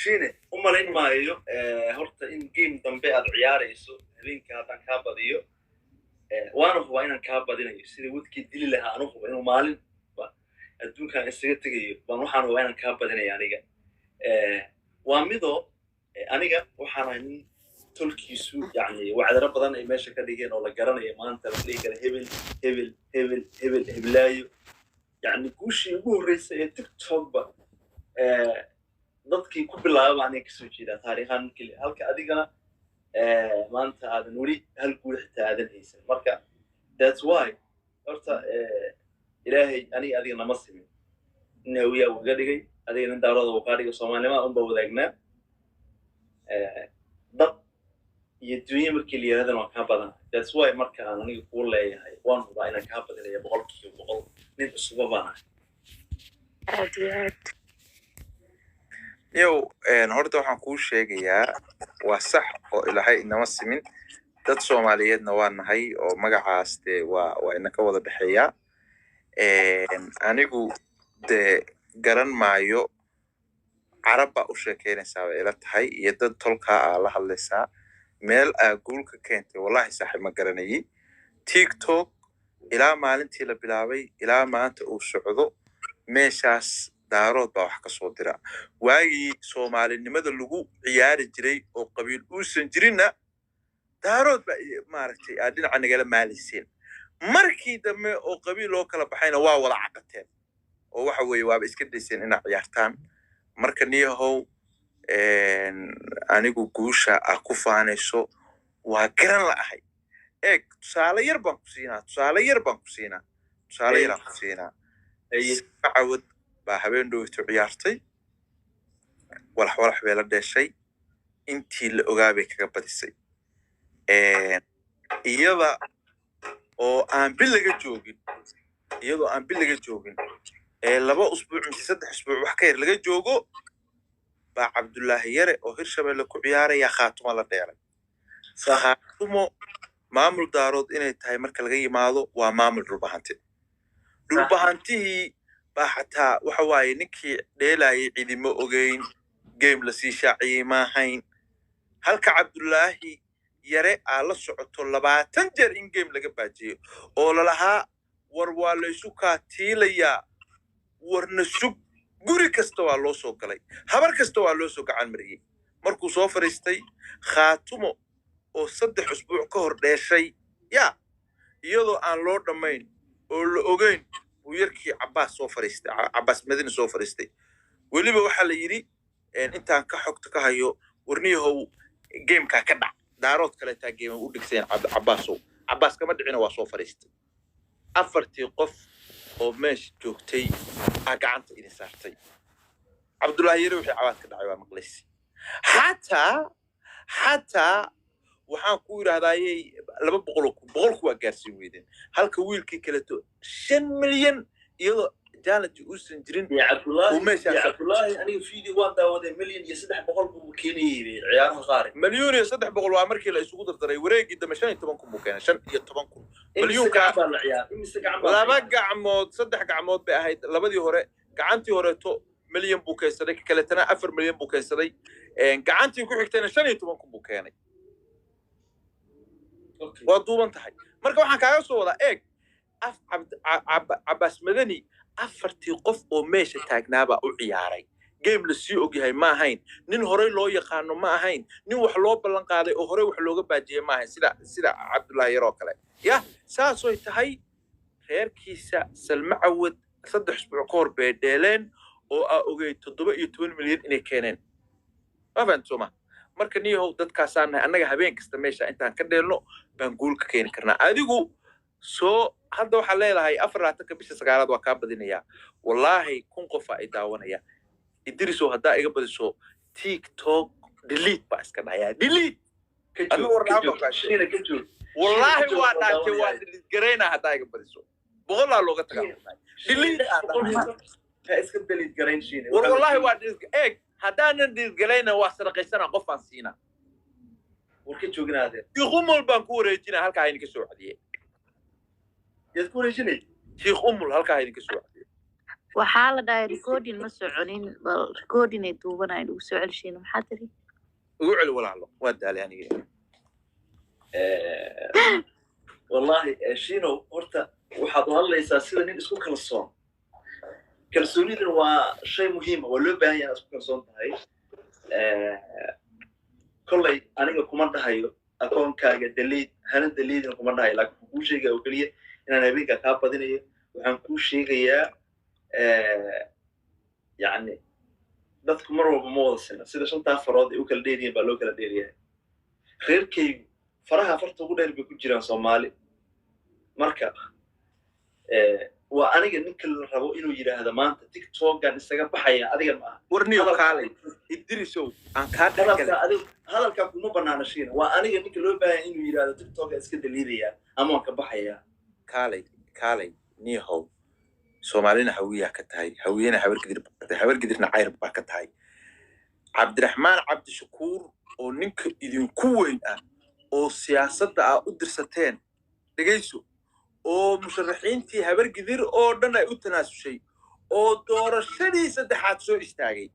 shiine u malayn maayo horta in game dambe aad ciyaarayso habeenka haddaan kaa badiyo waana hubaa inaan kaa badinayo sida wadkii dili lahaa anu huba inuu maalin adduunkan isaga tegayo baan waxaan hubaa inaan kaa badinayo aniga waa midoo aniga waxaan ahay nin tolkiisu yani wacdaro badan ay meesha ka dhigeen oo la garanayo maanta la dhihi kara hebel heblaayo yani guushii ugu horreysay ee tiktokba dadkii ku bilaaba baan kasoo jeedaa taariikhaan keliya halka adigana maanta aadan weli hal guul xitaa aadan haysan marka that's why horta ilaahay aniga adiga nama simin nin hawiyaa uga dhigay adiga nin daarooda uu kaa dhigay soomaalinimada unba wadaagnaa dad iyo dunya markii la yirahdana waan kaa badana that's why marka aan aniga kuu leeyahay waan hubaa inaan kaa badinaya 100% nin cusuba baan ahay aad iyo aad yow horta waxaan kuu sheegayaa waa sax oo ilaahay inama simin dad Soomaaliyeedna waa nahay oo magacaas de waa ina ka wada dhaxeeyaa anigu de garan maayo carabba u sheekeynaysaa ila tahay iyo dad tolka la hadlaysaa meel guulka keentay wallahi saaxiib ma garanayay TikTok ilaa maalintii la bilaabay ilaa maanta uu socdo meeshaas daarood baa wax ka soo dira waagii Soomaalinimada lagu ciyaari jiray oo qabiil uusan jirinna daarood baa maaragtay dhinaca nagala maaliseen markii dambe oo qabiil loo kala baxayna waa wada caqateen oo waxa weeye waaba iska dayseen inay ciyaartaan marka niyahow anigu guusha ku faanayso waa garan la'ahay tusaale yar baan ku siinaa macawad baa habeen dhowto ciyaartay walax bay la dheeshay intii la ogaabay kaga badisay iyada oo aan bil laga joogin 2 usbuuc mise 3 usbuuc wax ka yar laga joogo baa Cabdullaahi Yare oo Hirshabelle ku ciyaaraya khaatumo la dheelay khaatumo maamul daarood inay tahay marka laga yimaado waa maamul dhulbahantii baa xataa waxa waaye ninkii dheelayay ciidimo ogeyn game la sii shaaciyay ma ahayn halka Cabdullaahi Yare la socoto 20 jeer in game laga baajiyo oo la lahaa war waa la isu kaatiilaya warna sug guri kasta waa loo soo galay habar kasta waa loo soo gacan mariyay markuu soo fariistay khaatumo oo 3 usbuuc ka hor dheeshay iyadoo aan loo dhamayn oo la ogeyn uu yarkii Cabbaas Madina soo fariistay weliba waxa la yiri intaan ka xogta ka hayo warniyahow gameka ka dhac daarood kale taa game u dhigseen Cabbaas kama dhicina waa soo fariistay 4 qof oo meesh joogtay gacanta idin saartay Cabdullaahi Yare wixii cawaad ka dhacay waa maqlaysi xataa waxaan ku yiraahdaayay 200 waa gaarsiin weydeen halka wiilkii kale to 5 milyan iyadoo jaalati uusan jirin Cabdullaahi aniga video waan daawaday milyan iyo 300 buu keenayay ciyaaraha qaar milyan iyo 300 waa markii la isugu dardaray wareegii dama 15 buu keenay 15 milyan ka laba gacmood 3 gacmood bay ahayd labadii hore gacantii hore to milyan buu keenay kale tana 4 milyan buu keenay gacantii ku xigtayna 15 buu keenay waa duuban tahay marka waxaan kaaga soo wadaa Cabbaas Madani 4 qof oo meesha taagnaaba u ciyaaray game la sii ogyahay ma ahayn nin hore loo yaqaano ma ahayn nin wax loo ballan qaaday oo hore wax looga baajiyay ma ahayn sida Cabdullaahi Yare oo kale saasoo tahay reerkiisa Salma Cawad 3 usbuuc ka hor bay dheeleen oo ogay 17 milyan inay keeneen afantuma marka niyahow dadkaasaan annaga habeen kasta meesha intaan ka dheelno baan guul ka keeni karnaa adigu soo hadda waxa leedahay 4 bisha 9 waa ka badinaya wallahi kun qof ay daawanaya idriso hadda iga badiso TikTok delete ba iska dhaya delete wallahi waa dhaantay waa delete gareyna hadda iga badiso boqolaa looga tagaa delete ka iska delete gareyn shiine wallahi waa delete haddaanan delete gareyna waa sarqaysana qof aan siina warka joognaadeen يخمل بانكورة جينا هالك هاي نكسو عديه يذكر شنو يخمل هالك هاي نكسو عديه waxaa la dhahay recording ma soconin bal recording ay duubanayn ugu soo celshiin maxaa tiri ugu celi walaalo waa daalay aniga wallahi shino horta waxaad u hadlaysaa sida nin isku kalsoon kalsooniduna waa shay muhiim ah waa loo baahan yahay isku kalsoon tahay kolley aniga kuma dhahayo akoonkaaga daliid hana daliidina kuma dhahayo laakiin waxaan kuu sheegaya oo keliya inaan habeenkaa kaa badinayo waxaan kuu sheegayaa yani dadku mar walba ma wada sina sida shantaa farood ay u kala dheeriyiin baa loo kala dheeriyahay reerkaygu faraha farta ugu dheer bay ku jiraan Soomaali marka waa aniga ninka la rabo inuu yiraahdo maanta TikTok-gan isaga baxaya adiga ma warniyo kaalay idrisow aan ka dhaxgalay hadalka kuma banaana shiina waa aniga ninka loo baahan inuu yiraahdo TikTok-ga iska daliidaya ama ka baxaya kaalay niyahow Soomaalina hawiya ka tahay hawiyana habar gidirna cayr baa ka tahay Cabdiraxmaan Cabdishakuur oo ninka idinku weyn ah oo siyaasadda ah u dirsateen dhageyso oo musharaxiintii habar gidir oo dhan ay u tanaasushay oo doorashadii saddexaad soo istaagay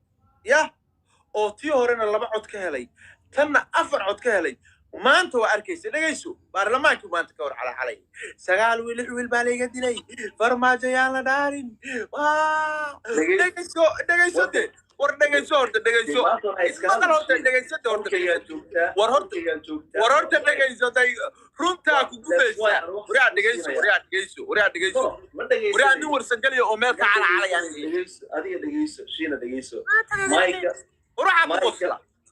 oo tii horena 2 cod ka helay tanna 4 cod ka helay maanta waa arkaysa dhageyso baarlamaanka maanta ka hor xalay 9 wiil 6 wiil baa laga dilay farmaajo yaan la dhaarin dhageyso war dhageyso horta dhageyso war horta dhageyso day runtaa ku gubaysa waraa dhageyso nin warsan galiyo oo meel ka calacalaya adiga dhageyso shiina dhageyso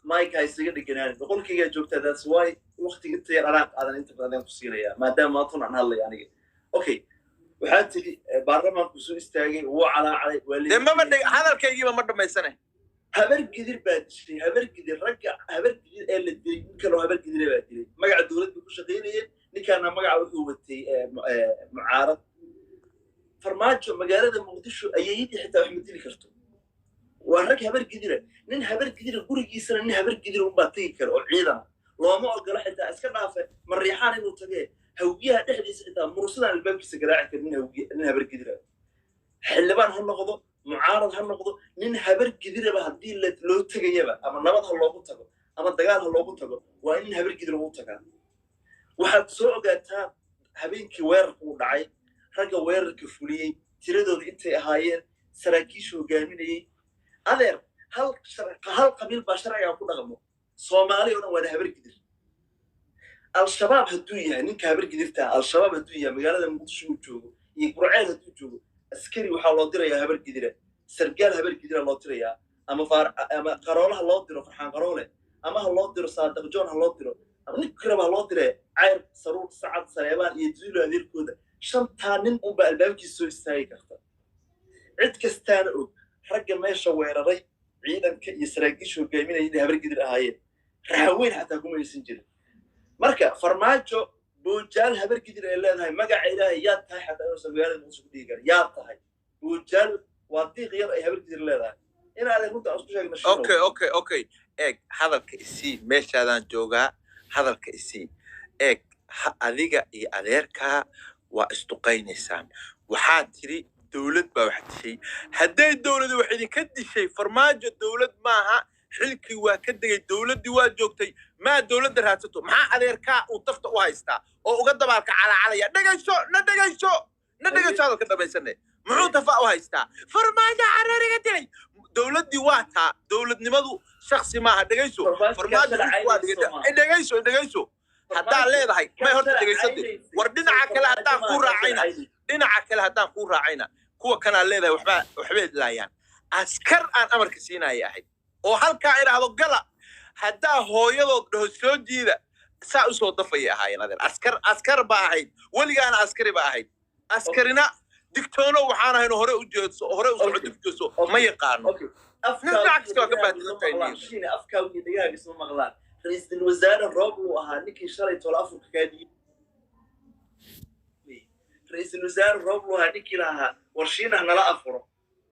Mike isaga dhiganaan boqolkiiga joogtaa that's why waqtiga inta yar araq aadan inta badan ku siinaya maadaama aad tun aan hadlay aniga okay waxaa tiri baarlamaanku soo istaagay wuu calaacalay waalid ma hadalkaygiiba ma dhamaysanay habar gidir baa dishay habar gidir ragga habar gidir ee la dilay ninka loo habar gidir baa dilay magaca dawladda ku shaqeynayeen ninkaana magaca wuxuu watay mucaarad farmaajo magaalada Muqdisho ayay xitaa wax ma dili karto ورك هبر جديرة نين هبر جديرة قولي جيسنا نين هبر جديرة وباتيكر وعيدا لو ما أقول حتى أسكر نافع مريحان إنه تجاه هوجيها تحدث إذا مرسلنا الباب سجراعة كنين هبر جديرة حلبان هالنقضة معارض هالنقضة نين هبر جديرة بهدي اللي لو تجيبها أما نبض هاللوجو تجا أما الدجال هاللوجو تجا وإن هبر جديرة وتجا واحد سوق جاتها هبين كوير ودعي رجع وير كفولي تريدوا أنت هايين سراكيش وجاميني هذا هل قبيل بشرع يكون رقمه صومالي وأنا هبر جدير الشباب هدوية نك هبر جدير تاع الشباب هدوية مقالة مقدشوا جوجو يقرعين هدوجو أسكري وحاول ترى يا هبر جدير سرقال هبر جدير الله ترى يا أما قرولها الله ترى فرحان قروله أما الله ترى صادق جون الله ترى نكرم الله ترى عير صاروخ سعد سليمان يجزيله هذه الكودة شنطانين وبقى الباب يسوي استايك أختار عد كستان رجع ما يشوير ري عيدا يسرقش وجايين يدي هبر جدير هاي راوين حتى يكون يسنجل مركا فرماجو بوجال هبر جدير إلا هاي مجا إلهي يا تاي حتى يوصل ويا الموسيقى ديجر يا تاي بوجال وادي غير أي هبر جدير إلا هاي هنا هذا كنت أصبح شيء مشهور أوكي هذا الكيسي مش هذا جوجا هذا الكيسي أذيك أذيرك واستقين السام وحاتري دولة بوحدشي هدي الدولة وحدي كدي شيء فرماج الدولة معها حلكي وكدي الدولة دي واجوكتي ما الدولة درهاتو مع أذيركا وطفت وهايستا وقد بالك على ندقيشو هذا كده بيسنة معو تفاق وهايستا فرماج عراري قدي دولة دي واتا دولة نمدو شخصي معها دقيشو فرماج دقيشو حتى عليه ضحي ما يهرت دقيشتي وردنا عكلا حتى كورا عينا dhinaca kale haddaan ku raacayna kuwa kana leedahay waxba laayaan askar aan amarka siinay ahayd oo halka iraahdo gala hadaa hooyadood dhaho soo jiida saa u soo dafay ahaayeen adeer askar ba ahayd waligaana askari ba ahayd askarina digtoono waxaan ahayn hore u jeedso hore u soo digtooso ma yaqaano afkaagu dhigaaga isma maqlaan ra'iisul wasaare Roble ahaa ninkii shalay tolo Afrika ka dhigay رئيس الوزراء روبلو هذيك لها ورشينا نلا أفرو